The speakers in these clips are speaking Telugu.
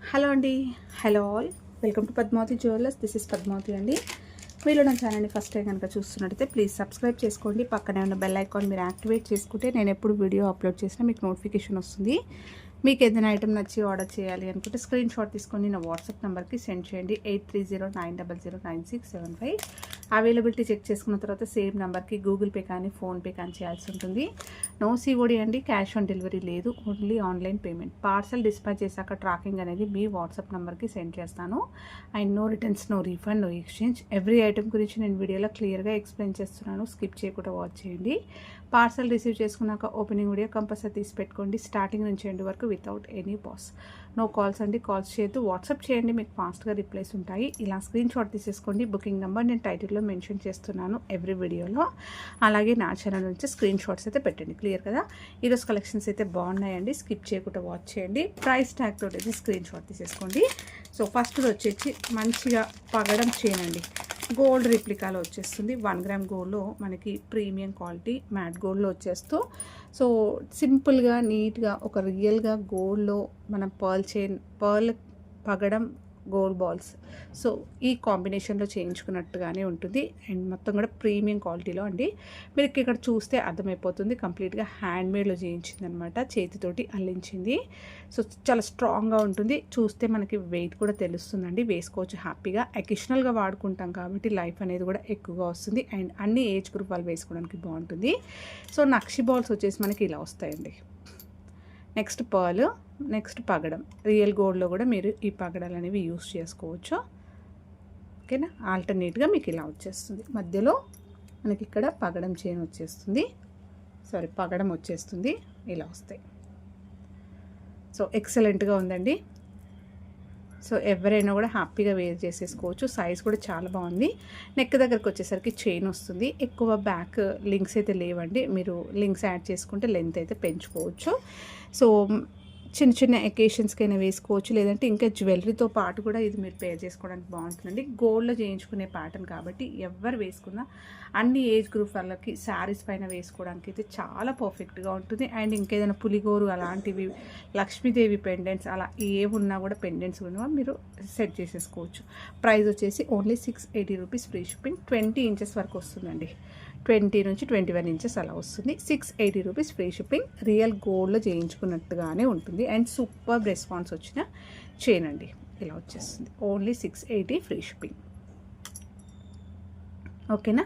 హలో అండి. Hello all. Welcome to Padmavati jewellers. This is Padmavati అండి. మీరు నా ఛానల్ని ఫస్ట్ టైం కనుక చూస్తున్నట్టయితే ప్లీజ్ సబ్స్క్రైబ్ చేసుకోండి. పక్కనే ఉన్న బెల్ ఐకాన్ మీరు యాక్టివేట్ చేసుకుంటే నేను ఎప్పుడు వీడియో అప్లోడ్ చేసినా మీకు నోటిఫికేషన్ వస్తుంది. మీకు ఏదైనా ఐటమ్ నచ్చి ఆర్డర్ చేయాలి అనుకుంటే స్క్రీన్ షాట్ తీసుకొని నా వాట్సాప్ నెంబర్కి సెండ్ చేయండి. 8309009675. అవైలబిలిటీ చెక్ చేసుకున్న తర్వాత సేమ్ నెంబర్కి గూగుల్ పే కానీ ఫోన్పే కానీ చేయాల్సి ఉంటుంది. నో సిఓడి అండి, క్యాష్ ఆన్ డెలివరీ లేదు, only online payment. Parcel dispatch చేశాక ట్రాకింగ్ అనేది మీ వాట్సాప్ నెంబర్కి సెండ్ చేస్తాను. And no returns, no refund, no exchange. Every item గురించి నేను వీడియోలో క్లియర్గా ఎక్స్ప్లెయిన్ చేస్తున్నాను. స్కిప్ చేయకుండా వాచ్ చేయండి. పార్సల్ రిసీవ్ చేసుకున్నాక ఓపెనింగ్ వీడియో కంపల్సరీ తీసి పెట్టుకోండి. స్టార్టింగ్ నుంచి ఎండ్ వరకు without any pause. No calls అండి, కాల్స్ చేయొద్దు. వాట్సాప్ చేయండి, మీకు ఫాస్ట్గా రిప్లైస్ ఉంటాయి. ఇలా స్క్రీన్ షాట్ తీసేసుకోండి. బుకింగ్ నెంబర్ నేను టైటిల్లో మెన్షన్ చేస్తున్నాను ఎవ్రీ వీడియోలో. అలాగే నా ఛానల్ నుంచి స్క్రీన్ షాట్స్ అయితే పెట్టండి. క్లియర్ కదా? ఈరోజు కలెక్షన్స్ అయితే బాగున్నాయండి. స్కిప్ చేయకుండా వాచ్ చేయండి. ప్రైస్ ట్యాగ్ తోటి అయితే స్క్రీన్ షాట్ తీసేసుకోండి. సో ఫస్ట్ వచ్చేసి మంచిగా పగడం చేయనండి. గోల్డ్ రిప్లికాలో వచ్చేస్తుంది. 1 గ్రామ్ గోల్డ్లో మనకి ప్రీమియం క్వాలిటీ మ్యాట్ గోల్డ్లో వచ్చేస్తూ సో సింపుల్గా నీట్గా ఒక రియల్గా గోల్డ్లో మనం పర్ల్ పగడం గోల్డ్ బాల్స్ సో ఈ కాంబినేషన్లో చేయించుకున్నట్టుగానే ఉంటుంది. అండ్ మొత్తం కూడా ప్రీమియం క్వాలిటీలో అండి. మీరు ఇక్కడ చూస్తే అర్థమైపోతుంది. కంప్లీట్గా హ్యాండ్మేడ్లో చేయించింది అనమాట, చేతితోటి అల్లించింది. సో చాలా స్ట్రాంగ్గా ఉంటుంది. చూస్తే మనకి వెయిట్ కూడా తెలుస్తుందండి. వేసుకోవచ్చు హ్యాపీగా. అకేషనల్గా వాడుకుంటాం కాబట్టి లైఫ్ అనేది కూడా ఎక్కువగా వస్తుంది. అండ్ అన్ని ఏజ్ గ్రూప్ వాళ్ళు వేసుకోవడానికి బాగుంటుంది. సో నక్షి బాల్స్ వచ్చేసి మనకి ఇలా వస్తాయండి. నెక్స్ట్ పర్ల్, నెక్స్ట్ పగడం. రియల్ గోల్డ్లో కూడా మీరు ఈ పగడాలు అనేవి యూస్ చేసుకోవచ్చు. ఓకేనా? ఆల్టర్నేట్గా మీకు ఇలా వచ్చేస్తుంది. మధ్యలో మనకి ఇక్కడ పగడం చైన్ వచ్చేస్తుంది, పగడం వచ్చేస్తుంది. ఇలా వస్తాయి. సో ఎక్సలెంట్గా ఉందండి. సో ఎవరైనా కూడా హ్యాపీగా వేర్ చేసేసుకోవచ్చు. సైజ్ కూడా చాలా బాగుంది. నెక్ దగ్గరకు వచ్చేసరికి చైన్ వస్తుంది. ఎక్కువ బ్యాక్ లింక్స్ అయితే లేవండి. మీరు లింక్స్ యాడ్ చేసుకుంటే లెంత్ అయితే పెంచుకోవచ్చు. సో చిన్న చిన్న ఎకేషన్స్కైనా వేసుకోవచ్చు, లేదంటే ఇంకా జ్యువెలరీతో పాటు కూడా ఇది మీరు పేర్ చేసుకోవడానికి బాగుంటుందండి. గోల్డ్లో చేయించుకునే ప్యాటర్న్ కాబట్టి ఎవరు వేసుకున్నా అన్ని ఏజ్ గ్రూప్ వాళ్ళకి శారీస్ పైన వేసుకోవడానికి అయితే చాలా పర్ఫెక్ట్గా ఉంటుంది. అండ్ ఇంకేదైనా పులిగోరు అలాంటివి, లక్ష్మీదేవి పెండెంట్స్ అలా ఏమున్నా కూడా పెండెంట్స్ ఉన్నా మీరు సెట్ చేసేసుకోవచ్చు. ప్రైస్ వచ్చేసి only 680 rupees, free shipping. 20 inches వరకు వస్తుందండి. 20 నుంచి 21 ఇంచెస్ అలా వస్తుంది. 680 రూపీస్, ఫ్రీ షిప్పింగ్. రియల్ గోల్డ్లో చేయించుకున్నట్టుగానే ఉంటుంది. అండ్ సూపర్ రెస్పాన్స్ వచ్చిన చైన్ అండి. ఇలా వచ్చేస్తుంది. Only 680, free shipping. ఓకేనా?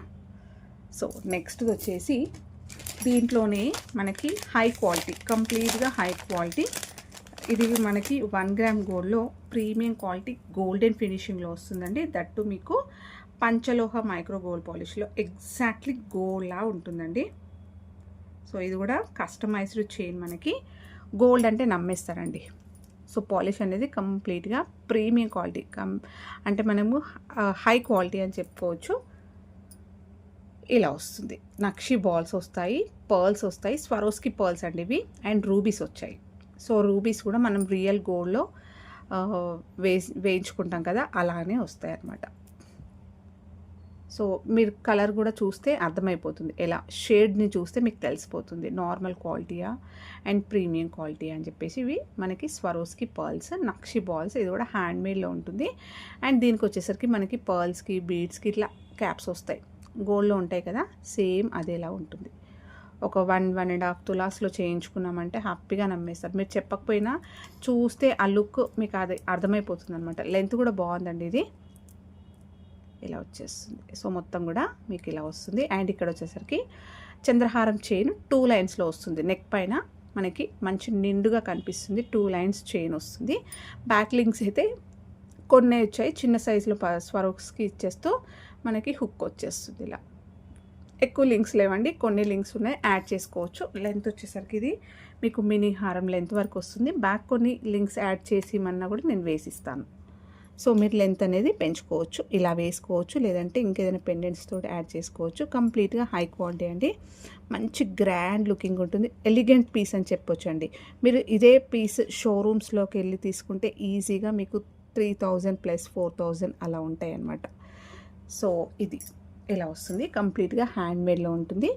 సో నెక్స్ట్ వచ్చేసి దీంట్లోనే మనకి హై క్వాలిటీ, కంప్లీట్గా హై క్వాలిటీ. ఇది మనకి 1 గ్రామ్ గోల్డ్లో ప్రీమియం క్వాలిటీ గోల్డెన్ ఫినిషింగ్లో వస్తుందండి. దట్టు మీకు పంచలోహ మైక్రో గోల్డ్ పాలిష్లో ఎగ్జాక్ట్లీ గోల్డ్లా ఉంటుందండి. సో ఇది కూడా కస్టమైజ్డ్ చైన్. మనకి గోల్డ్ అంటే నమ్మేస్తారండి. సో పాలిష్ అనేది కంప్లీట్గా ప్రీమియం క్వాలిటీ, అంటే మనము హై క్వాలిటీ అని చెప్పుకోవచ్చు. ఇలా వస్తుంది. నక్షి బాల్స్ వస్తాయి, పర్ల్స్ వస్తాయి, స్వరోస్కి పర్ల్స్ అండి ఇవి. అండ్ రూబీస్ వచ్చాయి. సో రూబీస్ కూడా మనం రియల్ గోల్డ్లో వేయించుకుంటాం కదా, అలానే వస్తాయి అన్నమాట. సో మీరు కలర్ కూడా చూస్తే అర్థమైపోతుంది. ఎలా షేడ్ని చూస్తే మీకు తెలిసిపోతుంది నార్మల్ క్వాలిటీయా అండ్ ప్రీమియం క్వాలిటీ అని చెప్పేసి. ఇవి మనకి స్వరోస్కి పర్ల్స్, నక్షి బాల్స్. ఇది కూడా హ్యాండ్మేడ్లో ఉంటుంది. అండ్ దీనికి వచ్చేసరికి మనకి పర్ల్స్కి, బీడ్స్కి ఇట్లా క్యాప్స్ వస్తాయి. గోల్డ్లో ఉంటాయి కదా, సేమ్ అదేలా ఉంటుంది. ఒక 1.5 తులాస్లో చేయించుకున్నామంటే హ్యాపీగా నమ్మేస్తారు. మీరు చెప్పకపోయినా చూస్తే ఆ లుక్ మీకు అది అర్థమైపోతుంది అనమాట. లెంత్ కూడా బాగుందండి. ఇది ఇలా వచ్చేస్తుంది. సో మొత్తం కూడా మీకు ఇలా వస్తుంది. అండ్ ఇక్కడ వచ్చేసరికి చంద్రహారం చైన్ 2 లైన్స్లో వస్తుంది. నెక్ పైన మనకి మంచి నిండుగా కనిపిస్తుంది. 2 లైన్స్ చైన్ వస్తుంది. బ్యాక్ లింక్స్ అయితే కొన్ని వచ్చాయి. చిన్న సైజులో స్వరోస్కి ఇచ్చేస్తూ మనకి హుక్ వచ్చేస్తుంది. ఇలా ఎక్కువ లింక్స్ లేవండి, కొన్ని లింక్స్ ఉన్నాయి, యాడ్ చేసుకోవచ్చు. లెంత్ వచ్చేసరికి ఇది మీకు మినీ హారం లెంత్ వరకు వస్తుంది. బ్యాక్ కొన్ని లింక్స్ యాడ్ చేసి ఇమన్నా కూడా నేను వేసిస్తాను. సో మీరు లెంత్ అనేది పెంచుకోవచ్చు, ఇలా వేసుకోవచ్చు, లేదంటే ఇంకేదైనా పెండెంట్స్ తోటి యాడ్ చేసుకోవచ్చు. కంప్లీట్గా హై క్వాలిటీ అండి. మంచి గ్రాండ్ లుకింగ్ ఉంటుంది. ఎలిగెంట్ పీస్ అని చెప్పొచ్చు అండి. మీరు ఇదే పీస్ షోరూమ్స్లోకి వెళ్ళి తీసుకుంటే ఈజీగా మీకు 3000 ప్లస్ 4000 అలా ఉంటాయి అన్నమాట. సో ఇది ఇలా వస్తుంది. కంప్లీట్గా హ్యాండ్మేడ్లో ఉంటుంది.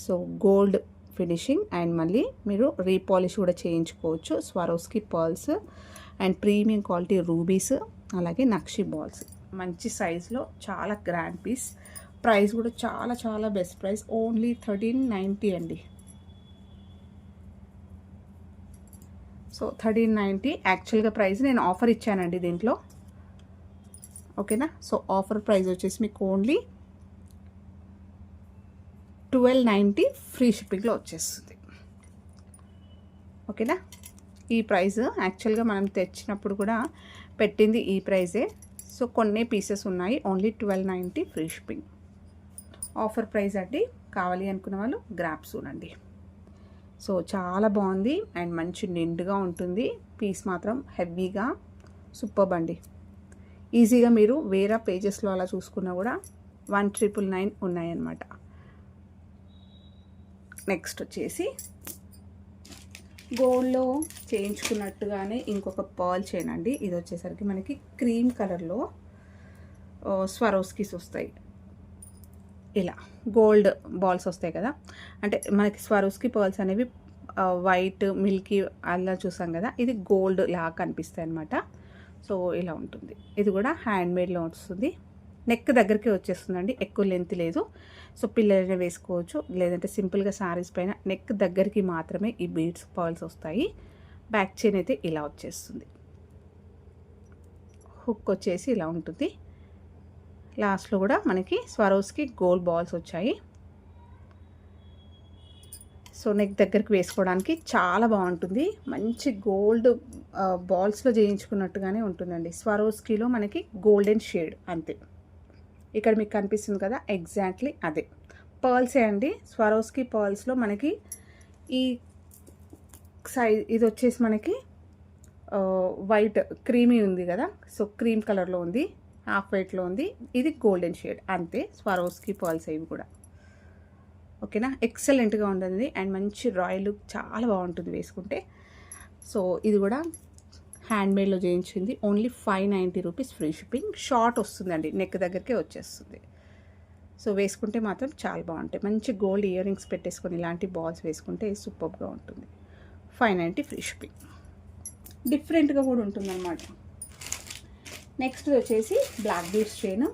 So gold finishing. అండ్ మళ్ళీ మీరు రీపాలిష్ కూడా చేయించుకోవచ్చు. Swarovski pearls and premium quality rubies, అలాగే నక్షి బాల్స్ మంచి సైజులో, చాలా గ్రాండ్ పీస్. ప్రైస్ కూడా చాలా చాలా బెస్ట్ ప్రైస్, ఓన్లీ 1390 అండి. సో 1390 యాక్చువల్గా ప్రైస్ నేను ఆఫర్ ఇచ్చానండి దీంట్లో, ఓకేనా. సో ఆఫర్ ప్రైస్ వచ్చేసి మీకు ఓన్లీ 1290 ఫ్రీ షిప్పింగ్లో వచ్చేస్తుంది, ఓకేనా. ఈ ప్రైస్ యాక్చువల్గా మనం తెచ్చినప్పుడు కూడా పెట్టింది ఈ ప్రైజే. సో కొన్ని పీసెస్ ఉన్నాయి, only 1290 free shipping offer price అండి. కావాలి అనుకున్న వాళ్ళు గ్రాప్ చూడండి. సో చాలా బాగుంది అండ్ మంచి నిండుగా ఉంటుంది. పీస్ మాత్రం హెవీగా సూపర్బ్ అండి. ఈజీగా మీరు వేరే పేజెస్లో అలా చూసుకున్నా కూడా 1999 ఉన్నాయన్నమాట. నెక్స్ట్ వచ్చేసి గోల్డ్లో చేయించుకున్నట్టుగానే ఇంకొక పర్ల్ చైన్ అండి. ఇది వచ్చేసరికి మనకి క్రీమ్ కలర్లో స్వరోస్కీస్ వస్తాయి. ఇలా గోల్డ్ బాల్స్ వస్తాయి కదా, అంటే మనకి స్వరోస్కీ పర్ల్స్ అనేవి వైట్ మిల్కీ అలా చూసాం కదా, ఇది గోల్డ్ లాగా కనిపిస్తాయి అన్నమాట. సో ఇలా ఉంటుంది. ఇది కూడా హ్యాండ్మేడ్లో వస్తుంది. నెక్ దగ్గరికి వచ్చేస్తుందండి, ఎక్కువ లెంత్ లేదు. సో పిల్లలనే వేసుకోవచ్చు, లేదంటే సింపుల్గా శారీస్ పైన నెక్ దగ్గరికి మాత్రమే ఈ బీడ్స్ పర్ల్స్ వస్తాయి. బ్యాక్ చైన్ అయితే ఇలా వచ్చేస్తుంది. హుక్ వచ్చేసి ఇలా ఉంటుంది. లాస్ట్లో కూడా మనకి స్వరోస్కి గోల్డ్ బాల్స్ వచ్చాయి. సో నెక్ దగ్గరికి వేసుకోవడానికి చాలా బాగుంటుంది. మంచి గోల్డ్ బాల్స్లో చేయించుకున్నట్టుగానే ఉంటుందండి. స్వరోస్కీలో మనకి గోల్డెన్ షేడ్ అంతే. ఇక్కడ మీకు కనిపిస్తుంది కదా, ఎగ్జాక్ట్లీ అదే పర్ల్సే అండి. స్వరోస్కీ పర్ల్స్లో మనకి ఈ సైజ్ ఇది వచ్చేసి మనకి వైట్ క్రీమీ ఉంది కదా, సో క్రీమ్ కలర్లో ఉంది, హాఫ్ వైట్లో ఉంది. ఇది గోల్డెన్ షేడ్ అంతే. స్వరోస్కీ పర్ల్స్ ఇవి కూడా, ఓకేనా. ఎక్సలెంట్గా ఉంటుంది అండ్ మంచి రాయల్ లుక్, చాలా బాగుంటుంది వేసుకుంటే. సో ఇది కూడా హ్యాండ్మేడ్లో చేయించింది, only 590 rupees free shipping. Short వస్తుందండి, నెక్ దగ్గరికే వచ్చేస్తుంది. సో వేసుకుంటే మాత్రం చాలా బాగుంటాయి. మంచి గోల్డ్ ఇయర్ రింగ్స్ పెట్టేసుకొని ఇలాంటి బాల్స్ వేసుకుంటే సూపర్గా ఉంటుంది. 590 ఫ్రీ షిప్పింగ్. డిఫరెంట్గా కూడా ఉంటుందన్నమాట. నెక్స్ట్ వచ్చేసి బ్లాక్ బీడ్స్ చైన్,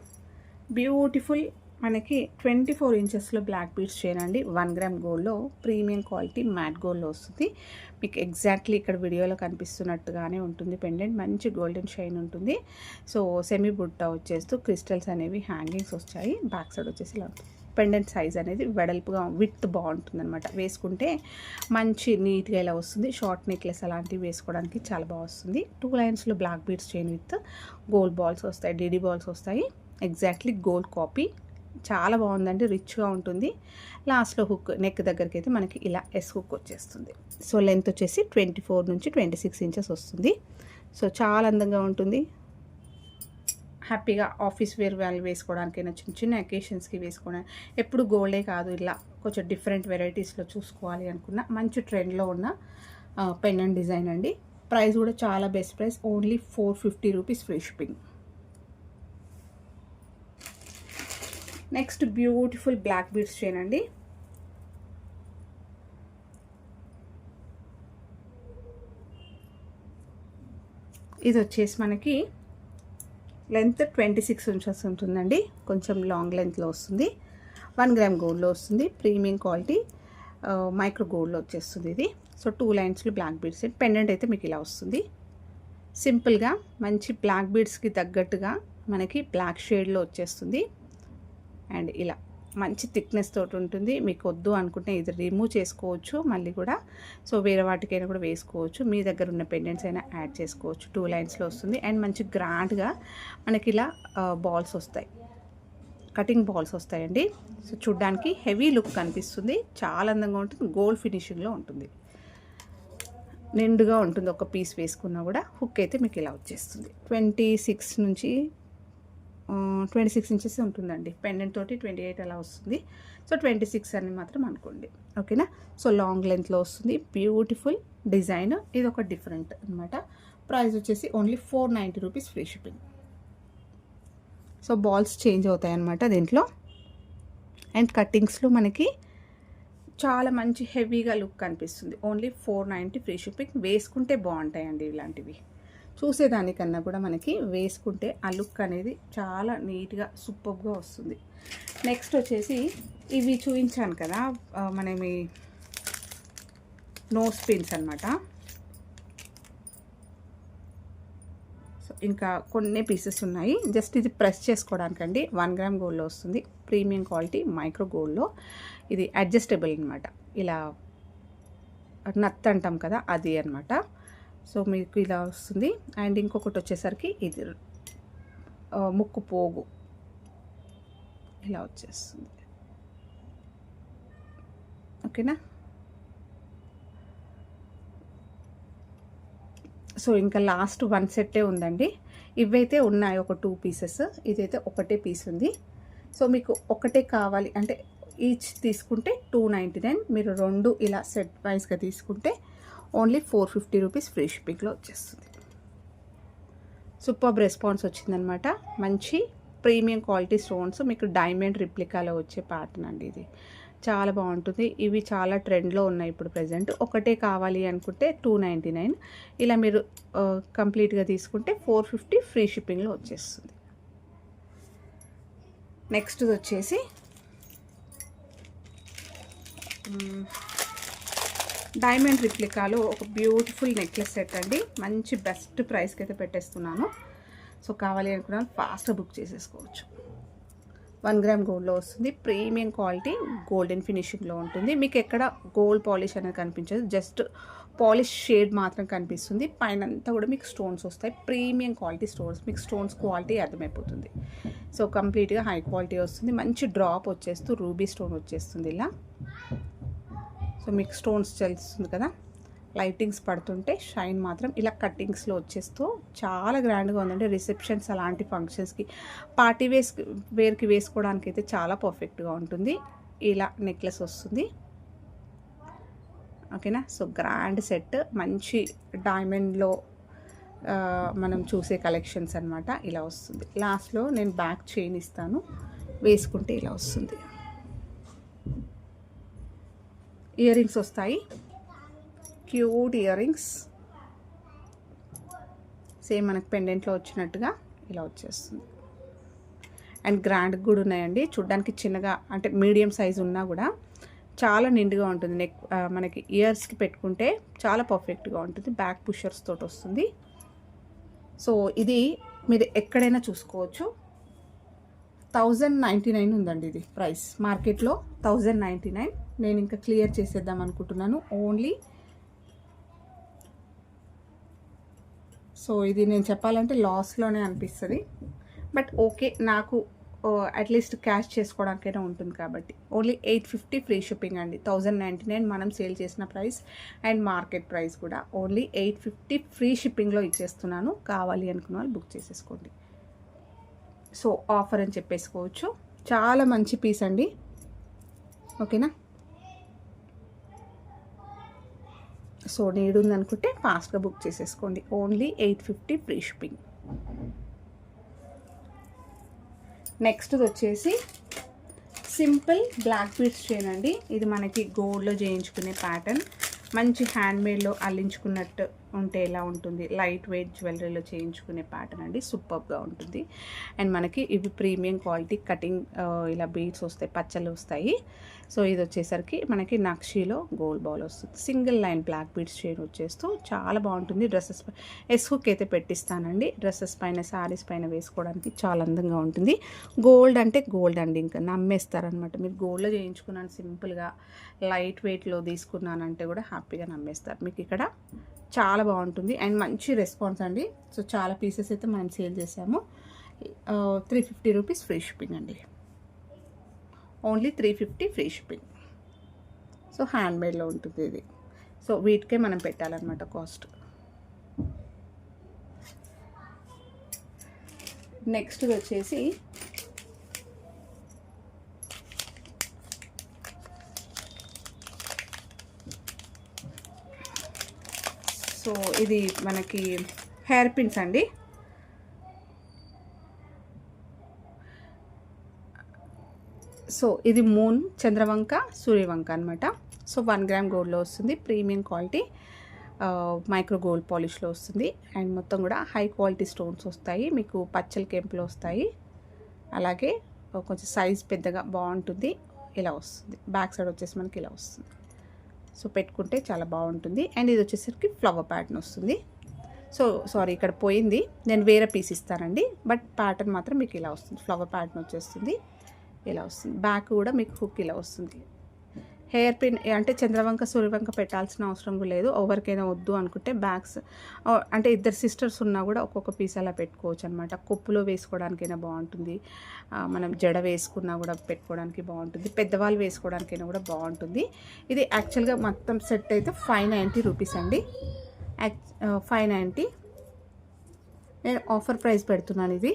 బ్యూటిఫుల్ మనకి 24 ఇంచెస్లో బ్లాక్ బీడ్స్ చైన్ అండి. 1 గ్రామ్ గోల్డ్లో ప్రీమియం క్వాలిటీ మ్యాట్ గోల్డ్లో వస్తుంది. మీకు ఎగ్జాక్ట్లీ ఇక్కడ వీడియోలో కనిపిస్తున్నట్టుగానే ఉంటుంది పెండెంట్, మంచి గోల్డెన్ షైన్ ఉంటుంది. సో సెమీ బుట్ట వచ్చేస్తూ క్రిస్టల్స్ అనేవి హ్యాంగింగ్స్ వచ్చాయి. బ్యాక్ సైడ్ వచ్చేసి ఇలా పెండెంట్ సైజ్ అనేది వెడల్పుగా విత్ బాగుంటుంది అనమాట. వేసుకుంటే మంచి నీట్గా ఇలా వస్తుంది. షార్ట్ నెక్లెస్ అలాంటివి వేసుకోవడానికి చాలా బాగా వస్తుంది. 2 లైన్స్లో black beads chain with gold balls వస్తాయి, డిడి బాల్స్ వస్తాయి. ఎగ్జాక్ట్లీ గోల్డ్ కాపీ, చాలా బాగుందండి, రిచ్గా ఉంటుంది. లాస్ట్లో హుక్ నెక్ దగ్గరికి అయితే మనకి ఇలా ఎస్ హుక్ వచ్చేస్తుంది. సో లెంత్ వచ్చేసి 24 నుంచి 26 ఇంచెస్ వస్తుంది. సో చాలా అందంగా ఉంటుంది. హ్యాపీగా ఆఫీస్ వేర్ వాళ్ళు వేసుకోవడానికైనా, చిన్న చిన్న అకేషన్స్కి వేసుకోవడానికి, ఎప్పుడు గోల్డే కాదు, ఇలా కొంచెం డిఫరెంట్ వెరైటీస్లో చూసుకోవాలి అనుకున్న మంచి ట్రెండ్లో ఉన్న పెండెంట్ డిజైన్ అండి. ప్రైస్ కూడా చాలా best price, only 450 rupees free shipping. Next beautiful black beads chain అండి. ఇది వచ్చేసి మనకి లెంత్ 26 ఇంచెస్ ఉంటుందండి, కొంచెం లాంగ్ లెంత్లో వస్తుంది. 1 గ్రామ్ గోల్డ్లో వస్తుంది, ప్రీమియం క్వాలిటీ మైక్రో గోల్డ్లో వచ్చేస్తుంది ఇది. సో 2 లైన్స్లో బ్లాక్ బీడ్స్. పెండెంట్ అయితే మీకు ఇలా వస్తుంది. సింపుల్గా మంచి బ్లాక్ బీడ్స్కి తగ్గట్టుగా మనకి బ్లాక్ షేడ్లో వచ్చేస్తుంది. అండ్ ఇలా మంచి థిక్నెస్ తోటి ఉంటుంది. మీకు వద్దు అనుకుంటే ఇది రిమూవ్ చేసుకోవచ్చు మళ్ళీ కూడా. సో వేరే వాటికైనా కూడా వేసుకోవచ్చు, మీ దగ్గర ఉన్న పెండెంట్స్ అయినా యాడ్ చేసుకోవచ్చు. 2 లైన్స్లో వస్తుంది అండ్ మంచి గ్రాండ్గా మనకి ఇలా బాల్స్ వస్తాయి, కటింగ్ బాల్స్ వస్తాయండి. సో చూడ్డానికి హెవీ లుక్ కనిపిస్తుంది, చాలా అందంగా ఉంటుంది. గోల్డ్ ఫినిషింగ్లో ఉంటుంది, నిండుగా ఉంటుంది. ఒక పీస్ వేసుకున్నా కూడా. హుక్ అయితే మీకు ఇలా వచ్చేస్తుంది. 26 నుంచి 26 ఇంచెస్ ఉంటుందండి. పెండెంట్ తోటి 28 అలా వస్తుంది. సో 26 అని మాత్రం అనుకోండి, ఓకేనా. సో లాంగ్ లెంత్లో వస్తుంది, బ్యూటిఫుల్ డిజైన్. ఇది ఒక డిఫరెంట్ అనమాట. ప్రైస్ వచ్చేసి only 490 rupees free shipping. So balls change అవుతాయి అన్నమాట దీంట్లో. అండ్ కట్టింగ్స్లో మనకి చాలా మంచి హెవీగా లుక్ కనిపిస్తుంది. Only 490 free shipping. వేసుకుంటే బాగుంటాయండి ఇలాంటివి. చూసేదానికన్నా కూడా మనకి వేసుకుంటే ఆ లుక్ అనేది చాలా నీట్గా సూపర్గా వస్తుంది. నెక్స్ట్ వచ్చేసి ఇవి చూపించాను కదా మనమి నోస్ పిన్స్ అనమాట. సో ఇంకా కొన్ని పీసెస్ ఉన్నాయి. జస్ట్ ఇది ప్రెస్ చేసుకోవడానికండి. 1 గ్రామ్ గోల్డ్లో వస్తుంది, ప్రీమియం క్వాలిటీ మైక్రో గోల్డ్లో. ఇది అడ్జస్టబుల్ అనమాట, ఇలా నత్ అంటాం కదా అది అనమాట. సో మీకు ఇలా వస్తుంది. అండ్ ఇంకొకటి వచ్చేసరికి ఇది ముక్కు పోగు ఇలా వచ్చేస్తుంది. ఓకేనా. సో ఇంకా లాస్ట్ 1 సెట్టే ఉందండి. ఇవైతే ఉన్నాయి ఒక 2 పీసెస్, ఇదైతే ఒకటే పీస్ ఉంది. సో మీకు ఒకటే కావాలి అంటే ఈచ్ తీసుకుంటే 299. మీరు 2 ఇలా సెట్ వైజ్గా తీసుకుంటే ఓన్లీ 450 రూపీస్ ఫ్రీ షిప్పింగ్లో వచ్చేస్తుంది. సూపర్ రెస్పాన్స్ వచ్చిందనమాట. మంచి ప్రీమియం క్వాలిటీ స్టోన్స్, మీకు డైమండ్ రిప్లికాలో వచ్చే ప్యాటర్న్ అండి. ఇది చాలా బాగుంటుంది. ఇవి చాలా ట్రెండ్లో ఉన్నాయి ఇప్పుడు ప్రజెంట్. ఒకటే కావాలి అనుకుంటే 299. ఇలా మీరు కంప్లీట్గా తీసుకుంటే 450 ఫ్రీ షిప్పింగ్లో వచ్చేస్తుంది. నెక్స్ట్ వచ్చేసి డైమండ్ రిప్లికాలో ఒక బ్యూటిఫుల్ నెక్లెస్ సెట్ అండి. మంచి బెస్ట్ ప్రైస్కి అయితే పెట్టేస్తున్నాను. సో కావాలి అనుకున్నా ఫాస్ట్గా బుక్ చేసేసుకోవచ్చు. 1 గ్రామ్ గోల్డ్లో వస్తుంది, ప్రీమియం క్వాలిటీ గోల్డెన్ ఫినిషింగ్లో ఉంటుంది. మీకు ఎక్కడ గోల్డ్ పాలిష్ అనేది కనిపించదు, జస్ట్ పాలిష్ షేడ్ మాత్రం కనిపిస్తుంది. పైన అంతా కూడా మీకు స్టోన్స్ వస్తాయి, ప్రీమియం క్వాలిటీ స్టోన్స్. మీకు స్టోన్స్ క్వాలిటీ అర్థమైపోతుంది. సో కంప్లీట్గా హై క్వాలిటీ వస్తుంది. మంచి డ్రాప్ వచ్చేస్తూ రూబీ స్టోన్ వచ్చేస్తుంది ఇలా. సో మీకు స్టోన్స్ తెలుస్తుంది కదా, లైటింగ్స్ పడుతుంటే షైన్ మాత్రం ఇలా కట్టింగ్స్లో వచ్చేస్తూ చాలా గ్రాండ్గా ఉందండి. రిసెప్షన్స్ అలాంటి ఫంక్షన్స్కి పార్టీ వేర్కి వేసుకోవడానికి అయితే చాలా పర్ఫెక్ట్గా ఉంటుంది. ఇలా నెక్లెస్ వస్తుంది. ఓకేనా. సో గ్రాండ్ సెట్, మంచి డైమండ్లో మనం చూసే కలెక్షన్స్ అనమాట. ఇలా వస్తుంది. లాస్ట్లో నేను బ్యాక్ చైన్ ఇస్తాను, వేసుకుంటే ఇలా వస్తుంది. ఇయర్ రింగ్స్ వస్తాయి, క్యూట్ ఇయర్ రింగ్స్, సేమ్ మనకు పెండెంట్లో వచ్చినట్టుగా ఇలా వచ్చేస్తుంది. అండ్ గ్రాండ్ కూడా ఉన్నాయండి. చూడ్డానికి చిన్నగా అంటే మీడియం సైజు ఉన్నా కూడా చాలా నిండుగా ఉంటుంది. నెక్ మనకి ఇయర్స్కి పెట్టుకుంటే చాలా పర్ఫెక్ట్గా ఉంటుంది. బ్యాక్ పుషర్స్ తోటి వస్తుంది. సో ఇది మీరు ఎక్కడైనా చూసుకోవచ్చు. 1099 ఉందండి ఇది ప్రైస్. మార్కెట్లో 1099. నేను ఇంకా క్లియర్ చేసేద్దాం అనుకుంటున్నాను ఓన్లీ. సో ఇది నేను చెప్పాలంటే లాస్లోనే అనిపిస్తుంది, బట్ ఓకే, నాకు అట్లీస్ట్ క్యాష్ చేసుకోవడానికైనా ఉంటుంది కాబట్టి ఓన్లీ 850 ఫ్రీ షిప్పింగ్ అండి. 1099 మనం సేల్ చేసిన ప్రైస్ అండ్ మార్కెట్ ప్రైస్ కూడా ఓన్లీ 850 ఫ్రీ షిప్పింగ్లో ఇచ్చేస్తున్నాను. కావాలి అనుకున్న వాళ్ళు బుక్ చేసేసుకోండి. సో ఆఫర్ అని చెప్పేసుకోవచ్చు. చాలా మంచి పీస్ అండి. ఓకేనా. సో నీడ్ ఉందనుకుంటే ఫాస్ట్గా బుక్ చేసేసుకోండి. Only 850 free shipping. నెక్స్ట్ వచ్చేసి సింపుల్ బ్లాక్ బీడ్స్ చైన్ అండి. ఇది మనకి గోల్డ్లో చేయించుకునే ప్యాటర్న్. మంచి హ్యాండ్మేడ్లో అల్లించుకున్నట్టు ఉంటే ఎలా ఉంటుంది, లైట్ వెయిట్ జ్యువెలరీలో చేయించుకునే ప్యాటర్న్ అండి. సూపర్గా ఉంటుంది. అండ్ మనకి ఇవి ప్రీమియం క్వాలిటీ కటింగ్ ఇలా బీడ్స్ వస్తాయి, పచ్చలు వస్తాయి. సో ఇది వచ్చేసరికి మనకి నక్షీలో గోల్డ్ బాల్ వస్తుంది. Single line black beads chain వచ్చేస్తూ చాలా బాగుంటుంది. డ్రెస్సెస్ ఎస్హుక్ అయితే పెట్టిస్తానండి. డ్రెస్సెస్ పైన శారీస్ పైన వేసుకోవడానికి చాలా అందంగా ఉంటుంది. గోల్డ్ అంటే గోల్డ్ అండి, ఇంకా నమ్మేస్తారనమాట. మీరు గోల్డ్లో చేయించుకున్నాను, సింపుల్గా లైట్ వెయిట్లో తీసుకున్నానంటే కూడా హ్యాపీగా నమ్మేస్తారు. మీకు ఇక్కడ చాలా బాగుంటుంది అండ్ మంచి రెస్పాన్స్ అండి. సో చాలా పీసెస్ అయితే మనం సేల్ చేసాము. 350 రూపీస్ ఫ్రీ షిప్పింగ్ అండి. Only 350 free shipping. సో హ్యాండ్మేడ్లో ఉంటుంది ఇది. సో వీటికే మనం పెట్టాలన్నమాట కాస్ట్. నెక్స్ట్ వచ్చేసి సో ఇది మనకి హెయిర్ పిన్స్ అండి. సో ఇది చంద్రవంక సూర్యవంక అనమాట. సో 1 గ్రామ్ గోల్డ్లో వస్తుంది, ప్రీమియం క్వాలిటీ. మైక్రో గోల్డ్ పాలిష్లో వస్తుంది. అండ్ మొత్తం కూడా హై క్వాలిటీ స్టోన్స్ వస్తాయి, మీకు పచ్చల కెంపులు వస్తాయి. అలాగే కొంచెం సైజ్ పెద్దగా బాగుంటుంది. ఇలా వస్తుంది, బ్యాక్ సైడ్ వచ్చేసి మనకి ఇలా వస్తుంది. సో పెట్టుకుంటే చాలా బాగుంటుంది. అండ్ ఇది వచ్చేసరికి ఫ్లవర్ ప్యాటర్న్ వస్తుంది. సో సారీ, ఇక్కడ పోయింది, నేను వేరే పీస్ ఇస్తానండి. బట్ ప్యాటర్న్ మాత్రం మీకు ఇలా వస్తుంది, ఫ్లవర్ ప్యాటర్న్ వచ్చేస్తుంది. ఇలా వస్తుంది. బ్యాక్ కూడా మీకు హుక్ ఇలా వస్తుంది. హెయిర్ పిన్ అంటే చంద్రవంక సూర్యవంక పెట్టాల్సిన అవసరం లేదు. ఎవరికైనా వద్దు అనుకుంటే బ్యాగ్స్ అంటే ఇద్దరు సిస్టర్స్ ఉన్నా కూడా ఒక్కొక్క పీస్ అలా పెట్టుకోవచ్చు అనమాట. కొప్పులో వేసుకోవడానికైనా బాగుంటుంది, మనం జడ వేసుకున్నా కూడా పెట్టుకోవడానికి బాగుంటుంది, పెద్దవాళ్ళు వేసుకోవడానికైనా కూడా బాగుంటుంది. ఇది యాక్చువల్గా మొత్తం సెట్ అయితే 590 రూపీస్ అండి. 590. నేను ఆఫర్ ప్రైస్ పెడుతున్నాను. ఇది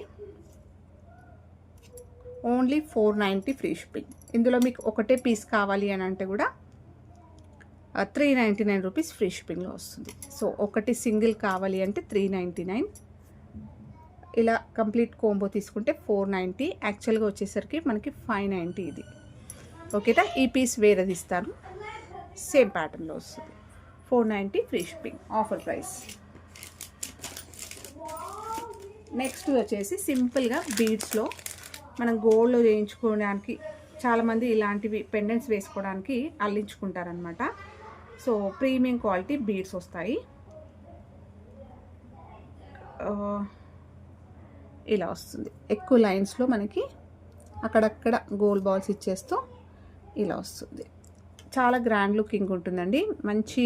ఓన్లీ 490 ఫ్రీ షిప్పింగ్. ఇందులో మీకు ఒకటే పీస్ కావాలి అని అంటే కూడా 399 రూపీస్ ఫ్రీ షిప్పింగ్లో వస్తుంది. సో ఒకటి సింగిల్ కావాలి అంటే 399. ఇలా కంప్లీట్ కోంబో తీసుకుంటే 490. యాక్చువల్గా వచ్చేసరికి మనకి 590 ఇది. ఓకేనా, ఈ పీస్ వేరేది ఇస్తాను, సేమ్ ప్యాటర్న్లో వస్తుంది. 490 free shipping, offer price. Next వచ్చేసి సింపుల్గా బీడ్స్లో మనం గోల్డ్లో చేయించుకోవడానికి చాలామంది ఇలాంటివి పెండెంట్స్ వేసుకోవడానికి అల్లించుకుంటారనమాట. సో ప్రీమియం క్వాలిటీ బీడ్స్ వస్తాయి. ఇలా వస్తుంది, ఎక్కువ లైన్స్లో మనకి అక్కడక్కడ గోల్డ్ బాల్స్ ఇచ్చేస్తూ ఇలా వస్తుంది. చాలా గ్రాండ్ లుకింగ్ ఉంటుందండి. మంచి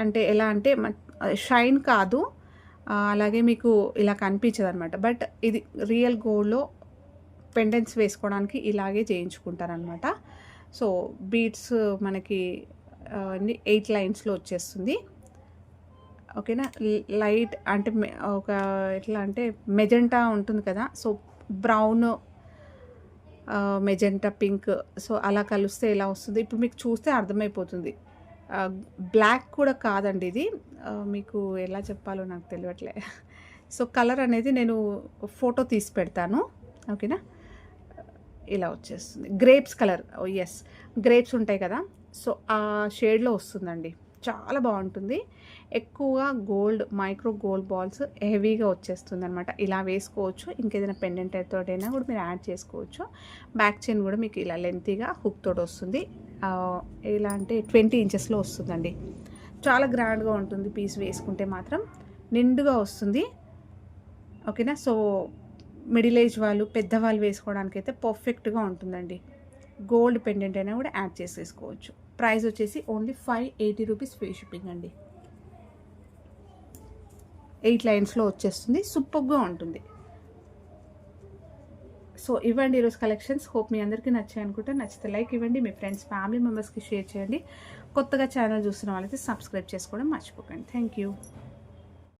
అంటే ఎలా అంటే షైన్ కాదు, అలాగే మీకు ఇలా కనిపించదు అనమాట. బట్ ఇది రియల్ గోల్డ్లో పెండెంట్స్ వేసుకోవడానికి ఇలాగే చేయించుకుంటారనమాట. సో బీడ్స్ మనకి 8 లైన్స్లో వచ్చేస్తుంది. ఓకేనా, లైట్ అంటే ఒక ఎట్లా అంటే మెజెంటా ఉంటుంది కదా, so brown, magenta, pink, so అలా కలిస్తే ఇలా వస్తుంది. ఇప్పుడు మీకు చూస్తే అర్థమైపోతుంది. బ్లాక్ కూడా కాదండి ఇది, మీకు ఎలా చెప్పాలో నాకు తెలియట్లే. సో కలర్ అనేది నేను ఫోటో తీసి పెడతాను. ఓకేనా, ఇలా వచ్చేస్తుంది. గ్రేప్స్ కలర్, ఎస్ గ్రేప్స్ ఉంటాయి కదా, సో ఆ షేడ్లో వస్తుందండి. చాలా బాగుంటుంది. ఎక్కువగా గోల్డ్ మైక్రో గోల్డ్ బాల్స్ హెవీగా వచ్చేస్తుంది అనమాట. ఇలా వేసుకోవచ్చు, ఇంకేదైనా పెండెంట్ తోటైనా కూడా మీరు యాడ్ చేసుకోవచ్చు. బ్యాక్ చైన్ కూడా మీకు ఇలా లెంతీగా హుక్ తోటి వస్తుంది. ఇలా అంటే 20 ఇంచెస్లో వస్తుందండి. చాలా గ్రాండ్గా ఉంటుంది. పీస్ వేసుకుంటే మాత్రం నిండుగా వస్తుంది. ఓకేనా, సో మిడిల్ ఏజ్ వాళ్ళు, పెద్దవాళ్ళు వేసుకోవడానికి అయితే పర్ఫెక్ట్గా ఉంటుందండి. గోల్డ్ పెండెంట్ అయినా కూడా యాడ్ చేసేసుకోవచ్చు. ప్రైస్ వచ్చేసి ఓన్లీ 580 రూపీస్ ఫ్రీ షిప్పింగ్ అండి. 8 లైన్స్లో వచ్చేస్తుంది, సూపర్గా ఉంటుంది. సో ఇవ్వండి ఈరోజు కలెక్షన్స్. హోప్ మీ అందరికీ నచ్చాయి అనుకుంటే, నచ్చితే లైక్ ఇవ్వండి, మీ ఫ్రెండ్స్ ఫ్యామిలీ మెంబర్స్కి షేర్ చేయండి. కొత్తగా ఛానల్ చూస్తున్న వాళ్ళైతే సబ్స్క్రైబ్ చేసుకోవడం మర్చిపోకండి. Thank you.